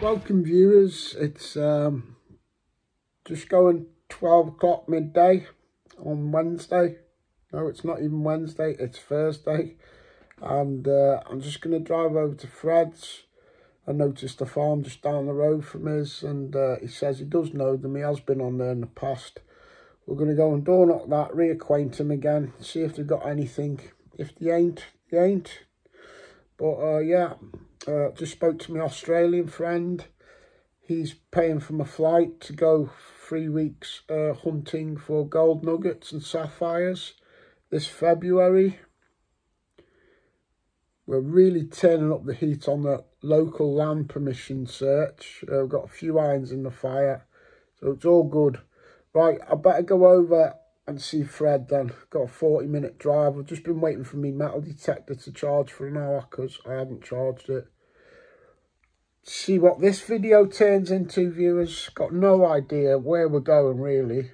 Welcome viewers, it's just going 12 o'clock midday on Wednesday. No, it's not even Wednesday, it's Thursday. And I'm just going to drive over to Fred's. I noticed a farm just down the road from his, and he says he does know them, he has been on there in the past. We're going to go and door knock that, reacquaint him again, see if they've got anything. If they ain't, they ain't. But yeah, just spoke to my Australian friend. He's paying for my flight to go 3 weeks hunting for gold nuggets and sapphires this February. We're really turning up the heat on the local land permission search. We've got a few irons in the fire, so it's all good. Right, I better go over and see Fred then. Got a 40-minute drive. I've just been waiting for my metal detector to charge for an hour because I haven't charged it. See what this video turns into, viewers. Got no idea where we're going really,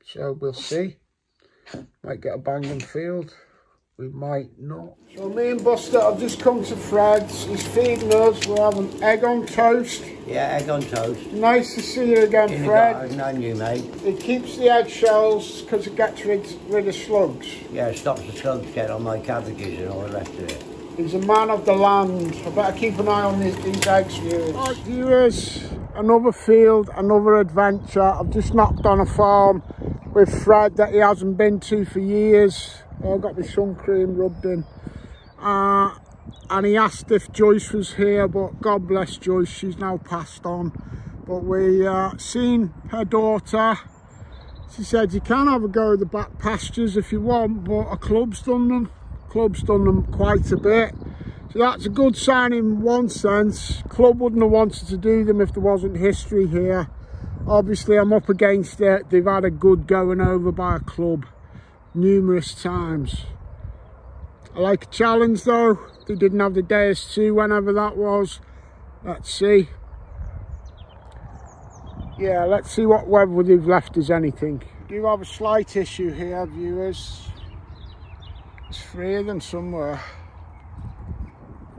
so we'll see. Might get a banging field, we might not. So me and Buster have just come to Fred's. He's feeding us. We're having egg on toast. Yeah, egg on toast. Nice to see you again, Fred. And you, mate. It keeps the eggshells because it gets rid of slugs. Yeah, it stops the slugs getting on my cabbages and all the rest of it. He's a man of the land. I better keep an eye on these eggs, viewers. Right, viewers, another field, another adventure. I've just knocked on a farm with Fred that he hasn't been to for years. I've got my sun cream rubbed in. And he asked if Joyce was here, but God bless Joyce, she's now passed on. But we seen her daughter. She said, you can have a go at the back pastures if you want, but a club's done them. Club's done them quite a bit, so that's a good sign in one sense. Club wouldn't have wanted to do them if there wasn't history here. Obviously I'm up against it. They've had a good going over by a club numerous times. I like a challenge though. They didn't have the days to, whenever that was. Let's see. Yeah, let's see what weather they've left us anything. Do you have a slight issue here, viewers? There's 3 of them somewhere.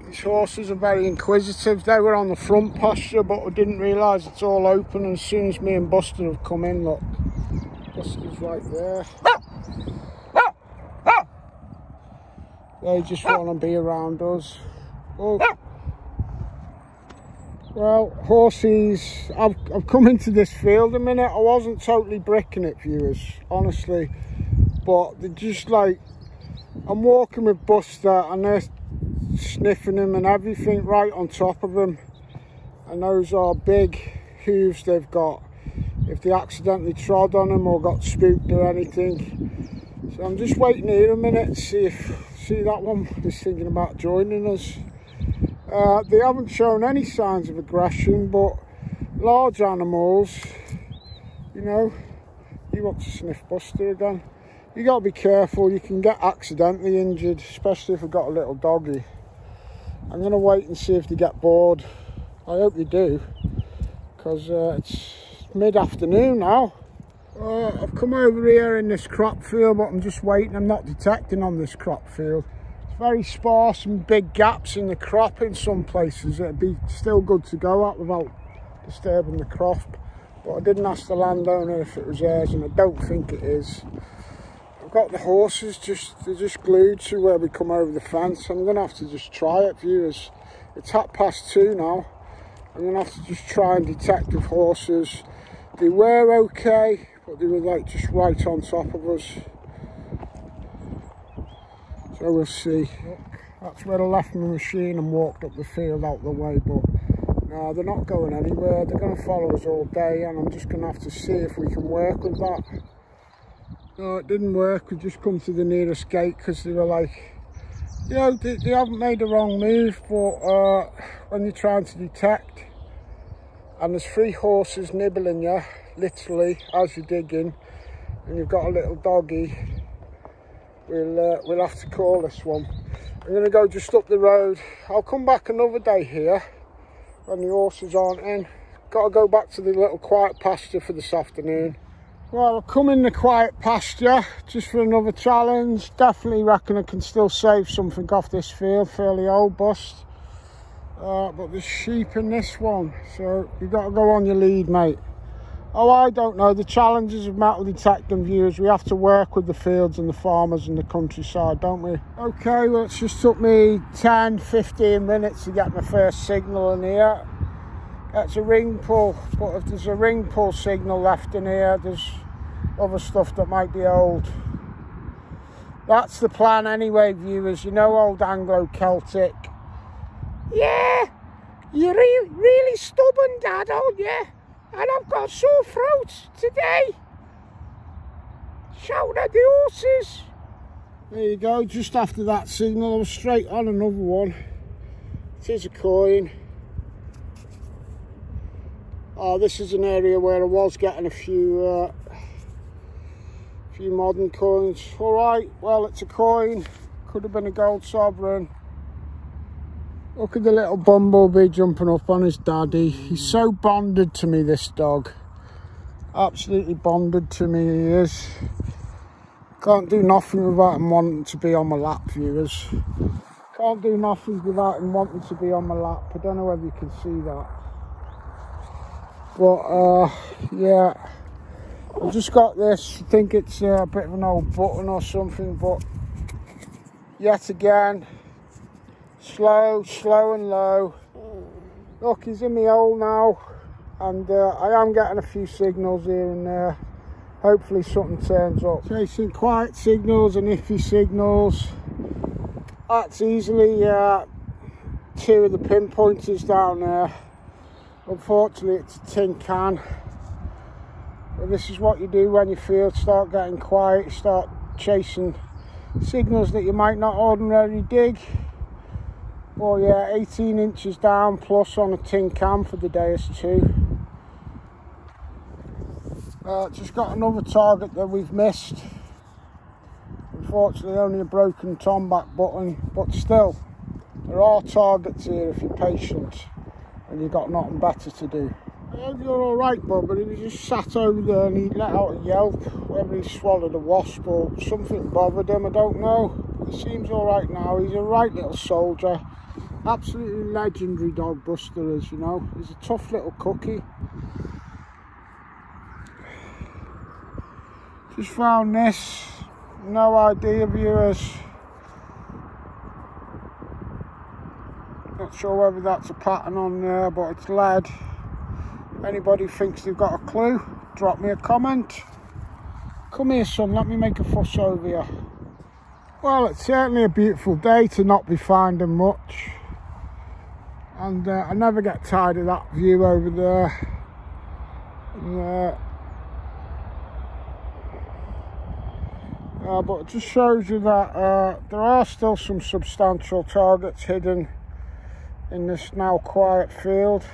These horses are very inquisitive. They were on the front pasture, but I didn't realise it's all open. And as soon as me and Buster have come in, look, Buster's right there. They just want to be around us. Oh. Well, horses, I've come into this field a minute. I wasn't totally bricking it, viewers, honestly. But they're just like, I'm walking with Buster and they're sniffing him and everything right on top of him. And those are big hooves they've got. If they accidentally trod on them or got spooked or anything. So I'm just waiting here a minute to see that one is thinking about joining us. They haven't shown any signs of aggression, but large animals, you know, you want to sniff Buster again. You got to be careful, you can get accidentally injured, especially if you've got a little doggy. I'm going to wait and see if they get bored. I hope they do, because it's mid-afternoon now. I've come over here in this crop field, but I'm just waiting. I'm not detecting on this crop field. It's very sparse and big gaps in the crop in some places. It'd be still good to go at without disturbing the crop. But I didn't ask the landowner if it was theirs, and I don't think it is. I've got the horses, they're just glued to where we come over the fence. I'm going to have to just try it, viewers. It's 2:30 now. I'm going to have to just try and detect the horses. They were okay, but they were like just right on top of us. So we'll see. Look, that's where I left my machine and walked up the field out the way, but no, they're not going anywhere. They're going to follow us all day, and I'm just going to have to see if we can work with that. No, it didn't work. We just come to the nearest gate because they were like, you know, they haven't made a wrong move, but when you're trying to detect and there's 3 horses nibbling you, literally, as you're digging, and you've got a little doggy, we'll have to call this one. I'm going to go just up the road. I'll come back another day here when the horses aren't in. Got to go back to the little quiet pasture for this afternoon. Well, I've come in the quiet pasture just for another challenge. Definitely reckon I can still save something off this field, fairly old bust. But there's sheep in this one, so you got to go on your lead, mate. Oh, I don't know. The challenges of metal detecting, viewers, we have to work with the fields and the farmers and the countryside, don't we? Okay, well, it's just took me 10-15 minutes to get my first signal in here. That's a ring pull, but if there's a ring pull signal left in here, there's other stuff that might be old. That's the plan anyway, viewers. You know old Anglo Celtic. Yeah, you're really stubborn, Dad, aren't you? And I've got sore throat today. Shout at the horses. There you go, just after that signal, I was straight on another one. It is a coin. Oh, this is an area where I was getting a few modern coins. All right, well, it's a coin. Could have been a gold sovereign. Look at the little bumblebee jumping up on his daddy. He's so bonded to me, this dog. Absolutely bonded to me, he is. Can't do nothing without him wanting to be on my lap, viewers. Can't do nothing without him wanting to be on my lap. I don't know whether you can see that. But, yeah. I've just got this. I think it's a bit of an old button or something, but yet again, slow and low. Look, he's in my hole now, and I am getting a few signals here and there. Hopefully something turns up. Chasing quiet signals and iffy signals. That's easily 2 of the pinpointers down there. Unfortunately, it's a tin can. But this is what you do when your fields start getting quiet. You start chasing signals that you might not ordinarily dig. Oh yeah, 18 inches down plus on a tin can for the day is 2. Just got another target that we've missed. Unfortunately only a broken tomback button, but still, there are targets here if you're patient and you've got nothing better to do. I hope you're alright, bud, but he just sat over there and he let out a yelp, whether he swallowed a wasp or something bothered him, I don't know. He seems alright now. He's a right little soldier. Absolutely legendary dog, Buster is, you know. He's a tough little cookie. Just found this. No idea, viewers. Not sure whether that's a pattern on there, but it's lead. If anybody thinks they've got a clue, drop me a comment. Come here, son, let me make a fuss over you. Well, it's certainly a beautiful day to not be finding much. And I never get tired of that view over there. And, but it just shows you that there are still some substantial targets hidden in this now quiet field.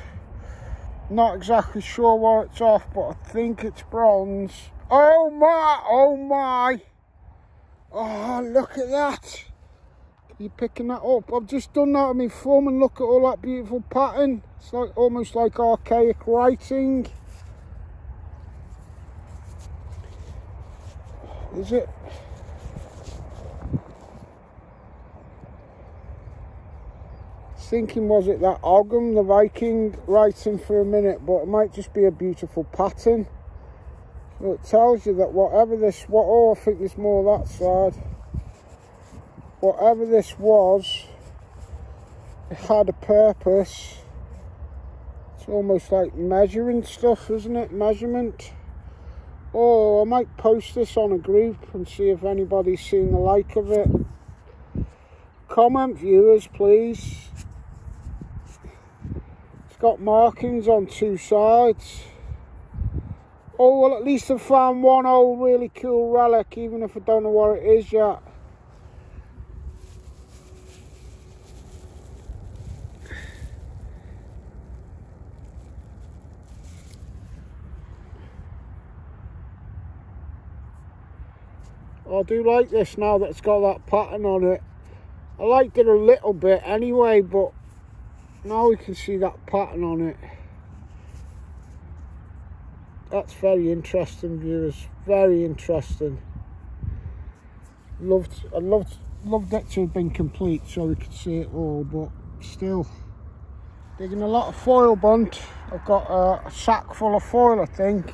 Not exactly sure where it's off, but I think it's bronze. Oh my, oh my. Oh, look at that. You picking that up? I've just done that with my thumb and look at all that beautiful pattern. It's like almost like archaic writing. Is it? Thinking, was it that Ogham, the Viking, writing for a minute, but it might just be a beautiful pattern. So it tells you that whatever this, oh, I think there's more that side. Whatever this was, it had a purpose. It's almost like measuring stuff, isn't it? Measurement. Oh, I might post this on a group and see if anybody's seen the like of it. Comment, viewers, please. It's got markings on 2 sides. Oh, well, at least I've found one old really cool relic, even if I don't know what it is yet. I do like this now that it's got that pattern on it. I liked it a little bit anyway, but now we can see that pattern on it. That's very interesting, viewers. Very interesting. I'd loved it to have been complete so we could see it all, but still, Digging a lot of foil, Bunt. I've got a sack full of foil, I think.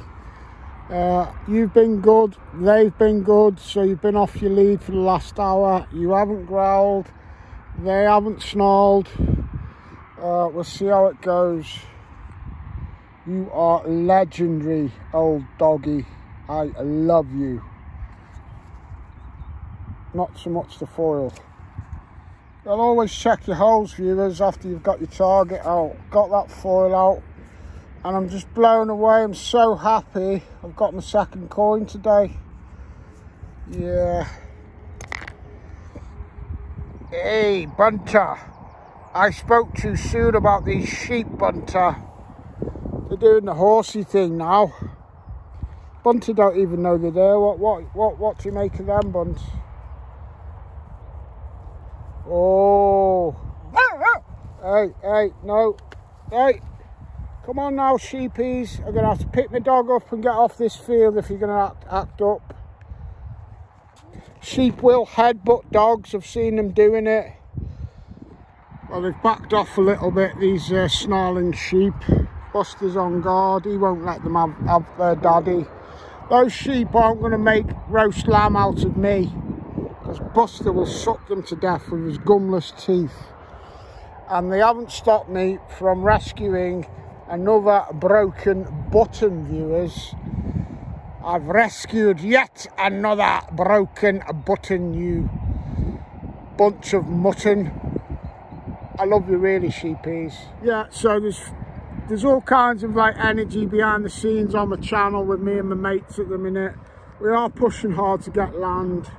You've been good, they've been good, so you've been off your lead for the last hour. You haven't growled, they haven't snarled. We'll see how it goes. You are legendary, old doggy. I love you. Not so much the foil. You'll always check your holes, viewers, after you've got your target out. Got that foil out, and I'm just blown away. I'm so happy I've got my second coin today. Yeah. Hey, Bunter. I spoke too soon about these sheep, Bunter. They're doing the horsey thing now. Bunter don't even know they're there. What do you make of them, Bunt? Oh. Hey, no. Hey. Come on now, sheepies. I'm going to have to pick my dog up and get off this field if you're going to act up. Sheep will headbutt dogs. I've seen them doing it. Well, they've backed off a little bit, these snarling sheep. Buster's on guard. He won't let them have their daddy. Those sheep aren't going to make roast lamb out of me, because Buster will suck them to death with his gumless teeth. And they haven't stopped me from rescuing another broken button, viewers. I've rescued yet another broken button, you bunch of mutton. I love you really, sheepies. Yeah, so there's all kinds of like energy behind the scenes on the channel with me and my mates at the minute. We are pushing hard to get land.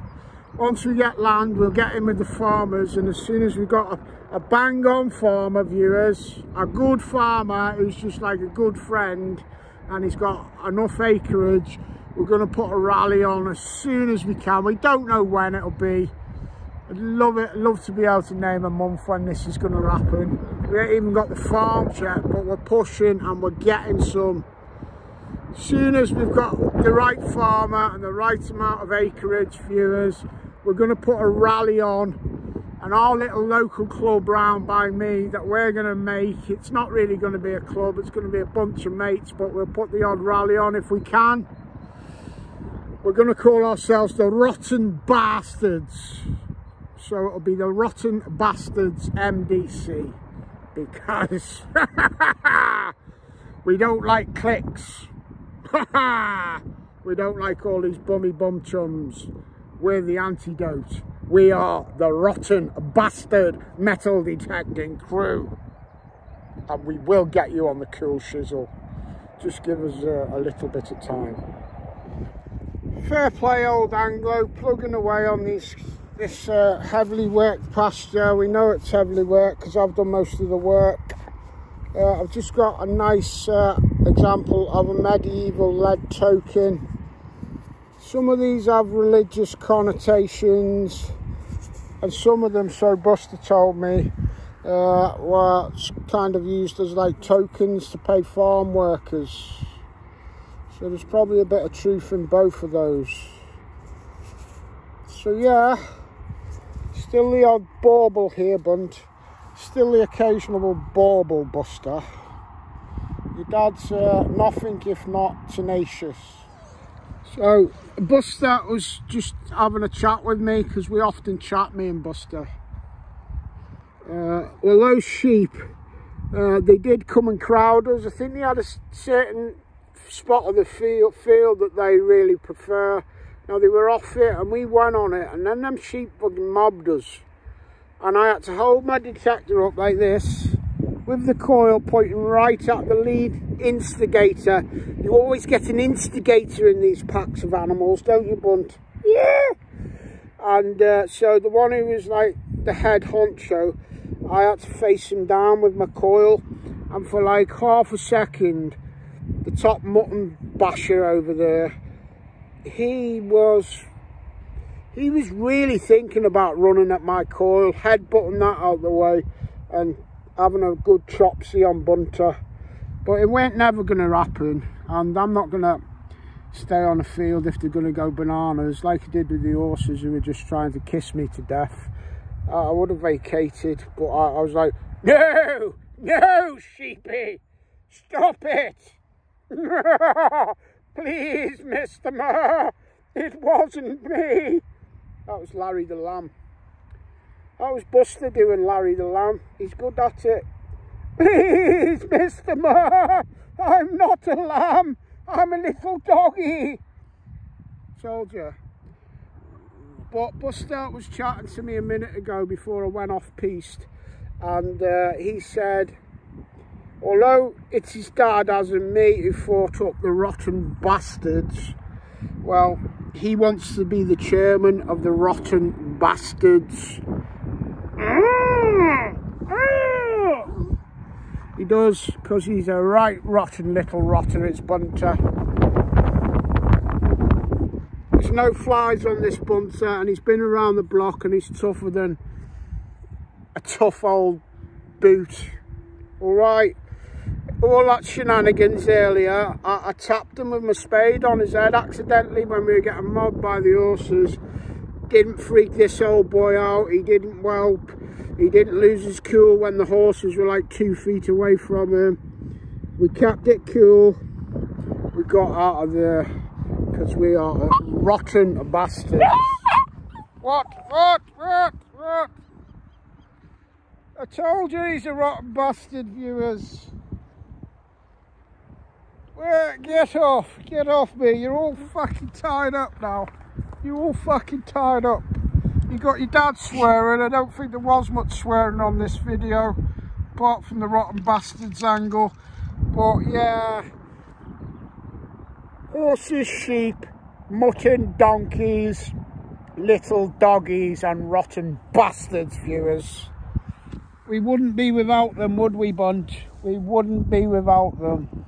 Once we get land, we'll get in with the farmers, and as soon as we've got a bang on farmer, viewers, a good farmer who's just like a good friend and he's got enough acreage, we're going to put a rally on as soon as we can. We don't know when it'll be. I'd love to be able to name a month when this is going to happen. We ain't even got the farms yet, but we're pushing and we're getting some. As soon as we've got the right farmer and the right amount of acreage, viewers, we're going to put a rally on. And our little local club round by me that we're going to make, it's not really going to be a club, it's going to be a bunch of mates, but we'll put the odd rally on if we can. We're going to call ourselves the Rotten Bastards. So it'll be the Rotten Bastards MDC, because we don't like clicks. We don't like all these bum chums. We're the antidote. We are the Rotten Bastard metal detecting crew. And we will get you on the cool shizzle. Just give us a little bit of time. Fair play, old Anglo, plugging away on this heavily worked pasture. We know it's heavily worked because I've done most of the work. I've just got a nice example of a medieval lead token. Some of these have religious connotations, and some of them, so Buster told me, were kind of used as like tokens to pay farm workers. So there's probably a bit of truth in both of those. So yeah, still the odd bauble here, Bunt. Still the occasional bauble, Buster. Your dad's nothing if not tenacious. So Buster was just having a chat with me, because we often chat, me and Buster. Well, those sheep, they did come and crowd us. I think they had a certain spot of the field that they really prefer. Now they were off it and we went on it, and then them sheep fucking mobbed us. And I had to hold my detector up like this, with the coil pointing right at the lead instigator. You always get an instigator in these packs of animals, don't you, Bunt? Yeah! And so the one who was like the head honcho, I had to face him down with my coil, and for like half a second, the top mutton basher over there, he was really thinking about running at my coil, headbutting that out the way and having a good chopsy on Bunter. But it weren't never going to happen, and I'm not going to stay on the field if they're going to go bananas like I did with the horses who were just trying to kiss me to death. I would have vacated, but I was like, no, No, sheepy, stop it. Please, Mr. Ma, it wasn't me. That was Larry the Lamb. That was Buster doing Larry the Lamb. He's good at it. Please, Mr. Ma, I'm not a lamb. I'm a little doggy. Told you. But Buster was chatting to me a minute ago before I went off piste, and he said, although it's his dad as in me who fought up the rotten bastards, well, he wants to be the chairman of the rotten bastards. He does, because he's a right rotten little rotter, it's Bunter. There's no flies on this Bunter, and he's been around the block, and he's tougher than a tough old boot. Alright, all that shenanigans earlier, I tapped him with my spade on his head accidentally when we were getting mobbed by the horses. Didn't freak this old boy out, he didn't whelp, he didn't lose his cool when the horses were like 2 feet away from him. We kept it cool, we got out of there, because we are rotten bastards. What? I told you he's a rotten bastard, viewers. Well, get off me, you're all fucking tied up now. You're all fucking tied up. You got your dad swearing. I don't think there was much swearing on this video, apart from the rotten bastards angle. But yeah, horses, sheep, mutton, donkeys, little doggies and rotten bastards, viewers. We wouldn't be without them, would we, Bunt? We wouldn't be without them.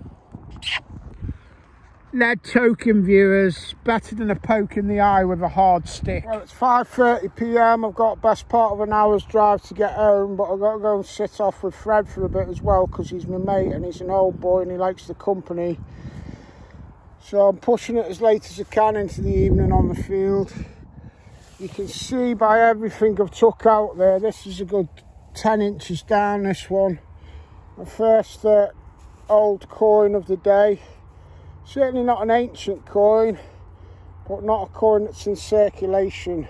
Lead token, viewers, better than a poke in the eye with a hard stick. Well, it's 5:30 p.m. I've got best part of an hour's drive to get home, but I've got to go and sit off with Fred for a bit as well, because he's my mate and he's an old boy and he likes the company. So I'm pushing it as late as I can into the evening on the field. You can see by everything I've took out there, this is a good 10 inches down, this one. My first old coin of the day. Certainly not an ancient coin, but not a coin that's in circulation.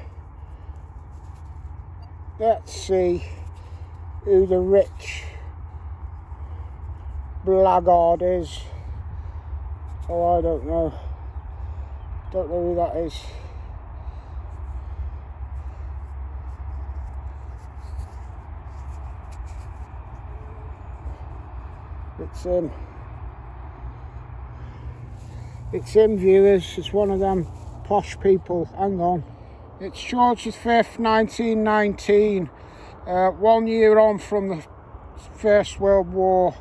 Let's see who the rich blackguard is. Oh, I don't know. Don't know who that is. It's him. It's him, viewers. It's one of them posh people. Hang on. It's George the 5th, 1919. 1 year on from the First World War.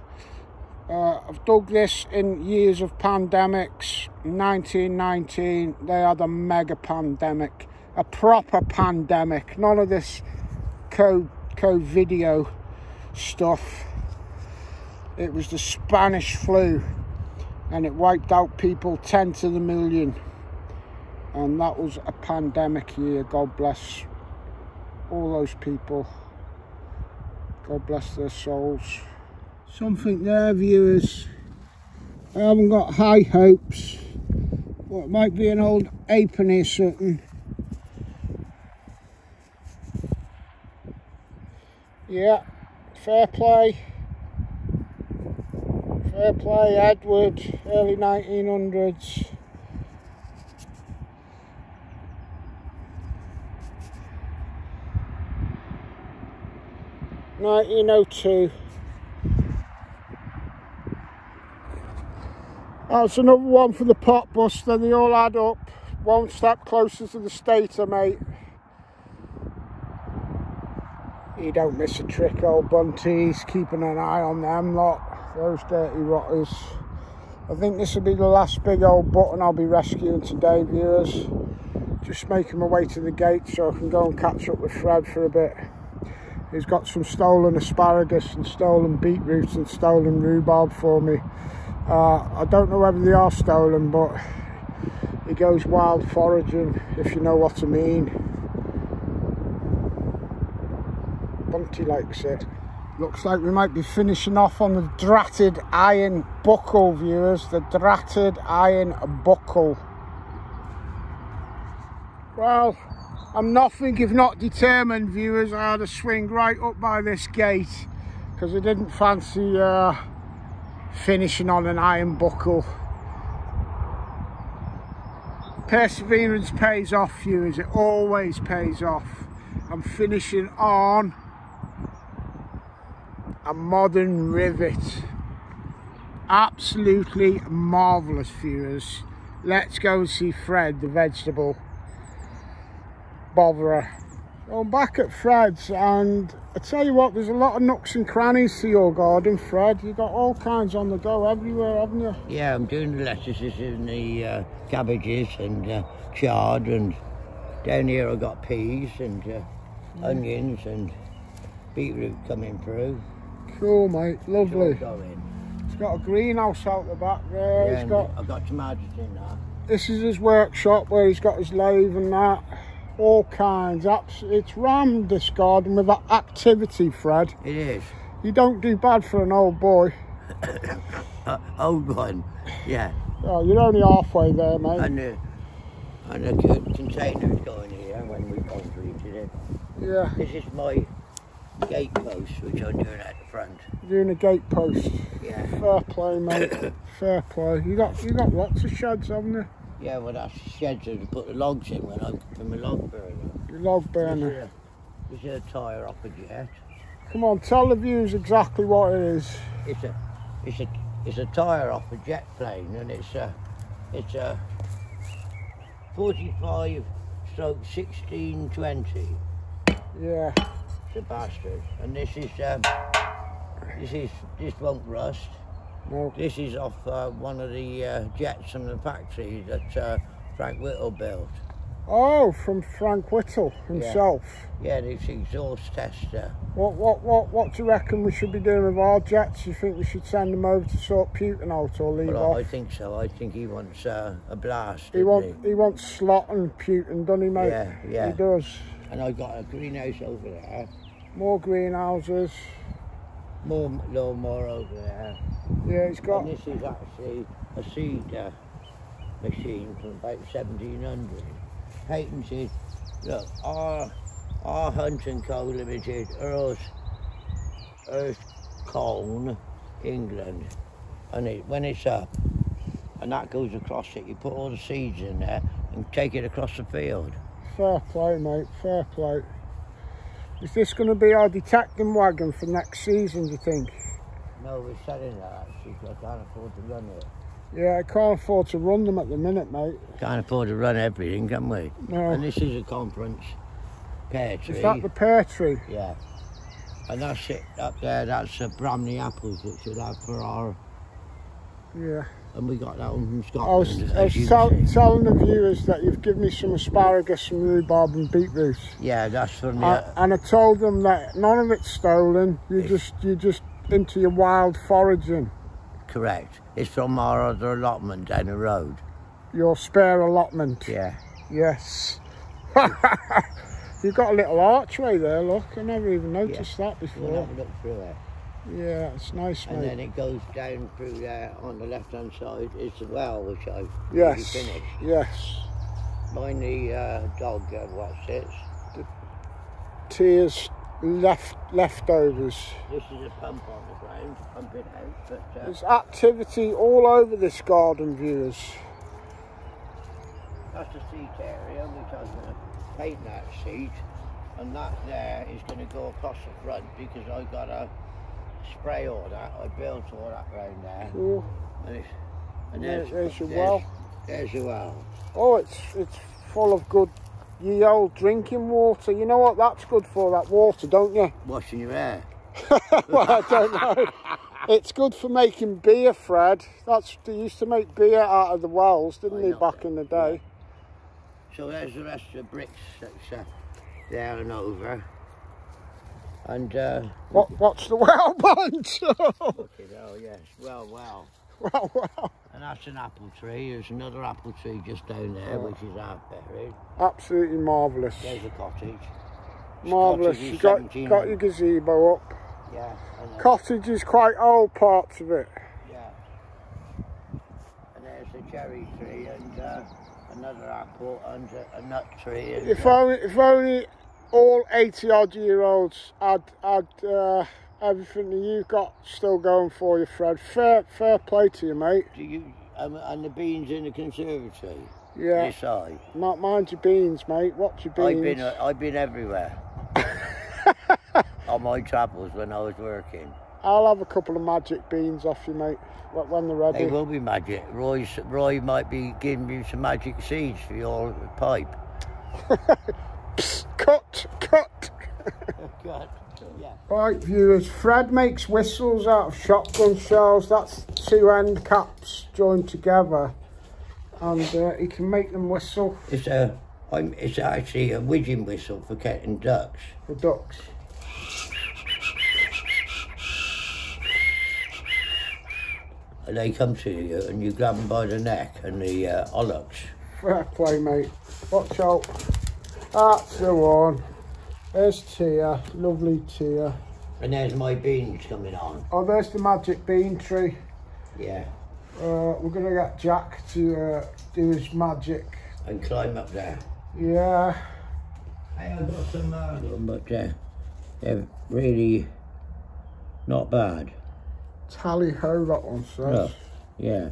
I've dug this in years of pandemics. 1919, they had a mega pandemic. A proper pandemic. None of this co-video stuff. It was the Spanish flu. And it wiped out people 10 to the million. And that was a pandemic year. God bless all those people. God bless their souls. Something there, viewers. I haven't got high hopes. But it might be an old apron or something. Yeah, fair play. Fair play, Edward, early 1900s. (1902). That's another one for the pot buster. They all add up. One step closer to the stator, mate. You don't miss a trick, old Bunties. Keeping an eye on them lot. Those dirty rotters. I think this will be the last big old button I'll be rescuing today, viewers. Just making my way to the gate so I can go and catch up with Fred for a bit. He's got some stolen asparagus and stolen beetroots and stolen rhubarb for me. I don't know whether they are stolen, but he goes wild foraging, if you know what I mean. Bunty likes it. Looks like we might be finishing off on the dratted iron buckle, viewers. The dratted iron buckle. Well, I'm nothing if not determined, viewers. I had to swing right up by this gate because I didn't fancy finishing on an iron buckle. Perseverance pays off, viewers. It always pays off. I'm finishing on a modern rivet. Absolutely marvellous, viewers. Let's go and see Fred, the vegetable botherer. So I'm back at Fred's, and I tell you what, there's a lot of nooks and crannies to your garden, Fred. You've got all kinds on the go everywhere, haven't you? Yeah, I'm doing the lettuces and the cabbages and chard, and down here I've got peas and onions and beetroot coming through. Cool, mate, lovely. It's all going. He's got a greenhouse out the back there. Yeah, I've got tomatoes in there. This is his workshop where he's got his lathe and that. All kinds. It's rammed, this garden, with activity, Fred. It is. You don't do bad for an old boy. Old one, yeah. Oh, you're only halfway there, mate. And the container's going here when we concreted it. Yeah. This is my gate post, which I'm doing at the front. You're doing a gate post. Yeah. Fair play, mate. Fair play. You got lots of sheds, haven't you? Yeah, well, that's sheds to put the logs in when I'm for my log burner. Your log burner. This is a tyre off a jet. Come on, tell the viewers exactly what it is. It's a tyre off a jet plane, and it's a 45/1620. Yeah. It's a bastard, and this won't rust. No. This is off one of the jets from the factory that Frank Whittle built. Oh, from Frank Whittle himself. Yeah, this exhaust tester. What do you reckon we should be doing with our jets? You think we should send them over to sort Putin out or leave off? I think so. I think he wants a blast. He wants slot and Putin, doesn't he, mate? Yeah. He does. And I've got a greenhouse over there. More greenhouses. More over there. Yeah, he's got. And this is actually a seed machine from about 1700. Patented. Look, our Hunt and Co Limited, Earth Cone, England, and when it's up, and that goes across it, you put all the seeds in there and take it across the field. Fair play, mate. Fair play. Is this going to be our detecting wagon for next season, do you think? No, we're selling that actually because I can't afford to run it. Yeah, I can't afford to run them at the minute, mate. Can't afford to run everything, can we? No. And this is a conference pear tree. Is that the pear tree? Yeah. And that's it up there, that's Bramley apples, which we'll have for our... Yeah. And we got that one from Scotland. I was telling the viewers that you've given me some asparagus, some rhubarb and beetroot. Yeah, that's from the... And I told them that none of it's stolen. You just into your wild foraging. Correct. It's from our other allotment down the road. Your spare allotment? Yeah. Yes. You've got a little archway there, look. I never even noticed that before. We'll have a look through it. Yeah, it's nice, mate. And then it goes down through there on the left-hand side is the well, which I've finished. Yes. Mind the dog, what's it? The tears leftovers. This is a pump on the ground to pump it out. But, there's activity all over this garden, viewers. That's the seat area, which I'm going to paint that seat. And that there is going to go across the front because I've got a spray all that. I built all that round there. Cool. And there's your well. There's your well. Oh, it's full of good ye old drinking water. You know what that's good for, that water, don't you? Washing your hair. Well, I don't know. It's good for making beer, Fred. They used to make beer out of the wells, didn't they, back in the day? Yeah. So there's the rest of the bricks that's there and over. And what's the well bunch? Fucking hell, yes. Well. Well. And that's an apple tree. There's another apple tree just down there, which is half buried. Absolutely marvellous. There's a cottage. Marvellous. You got your gazebo up. Yeah. Cottage is quite old, parts of it. Yeah. And there's a cherry tree and another apple and a nut tree. And, if only all 80-odd-year-olds had everything that you've got still going for you, Fred. Fair play to you, mate. Do you and the beans in the conservatory? Yeah. This side. Mind your beans, mate. Watch your beans. I've been everywhere. On my travels when I was working. I'll have a couple of magic beans off you, mate, when they're ready. They will be magic. Roy might be giving you some magic seeds for your pipe. Psst, cut. Yeah. Right, viewers, Fred makes whistles out of shotgun shells. That's 2 end caps joined together, and he can make them whistle. It's actually a widgeon whistle for catching ducks. For ducks. And they come to you and you grab them by the neck and the ollocks. Fair play, mate. Watch out. That's the one. There's Tia, lovely Tia. And there's my beans coming on. Oh, there's the magic bean tree. Yeah. We're going to get Jack to do his magic. And climb up there. Yeah. Hey, I've got some but they're really not bad. Tally-ho, that one says. No. Yeah.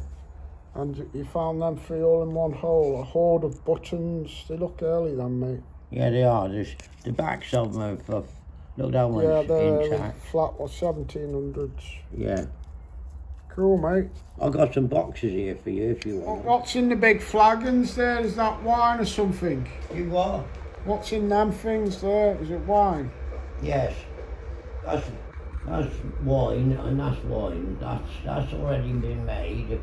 And you found them 3 all in one hole. A hoard of buttons. They look early then, mate. Yeah, they are. The backs of them are, look, that one's yeah, they're intact. flat, 1700s. Yeah. Cool, mate. I've got some boxes here for you if you want. What's in the big flagons there? Is that wine or something? You what? What's in them things there? Is it wine? Yes. That's wine, and that's wine. That's already been made,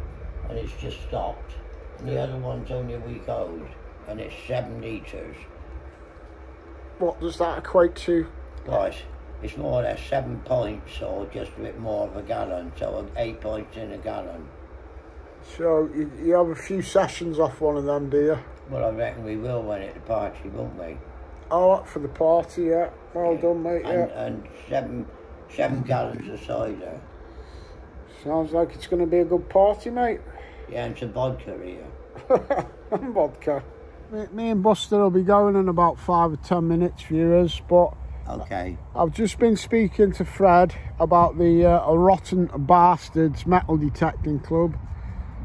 and it's just stopped. And the other one's only a week old, and it's 7 litres. What does that equate to? Guys, it's more or less 7 pints, or just a bit more of a gallon, so 8 pints in a gallon. So you have a few sessions off one of them, do you? Well, I reckon we will when at the party, won't we? Oh, up for the party, yeah. Well done, mate, yeah. And 7 gallons of cider. Sounds like it's going to be a good party, mate. Yeah, and some vodka here. And vodka. Me and Buster will be going in about 5 or 10 minutes, viewers, but Okay. I've just been speaking to Fred about the Rotten Bastards metal detecting club.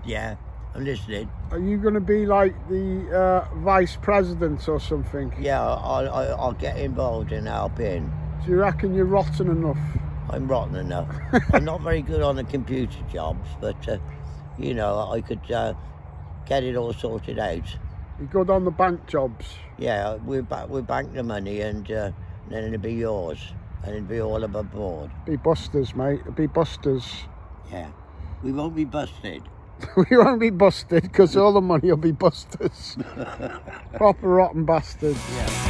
Yeah, I'm listening. Are you going to be like the vice president or something? Yeah, I'll get involved and help in. Do you reckon you're rotten enough? I'm rotten enough. I'm not very good on the computer jobs, but you know, I could get it all sorted out. You're good on the bank jobs? Yeah, we'll bank the money and then it'll be yours, and it'll be all above board. Be busters, mate. It'll be busters. Yeah, we won't be busted. We won't be busted because all the money will be busters. Proper rotten bastards. Yeah.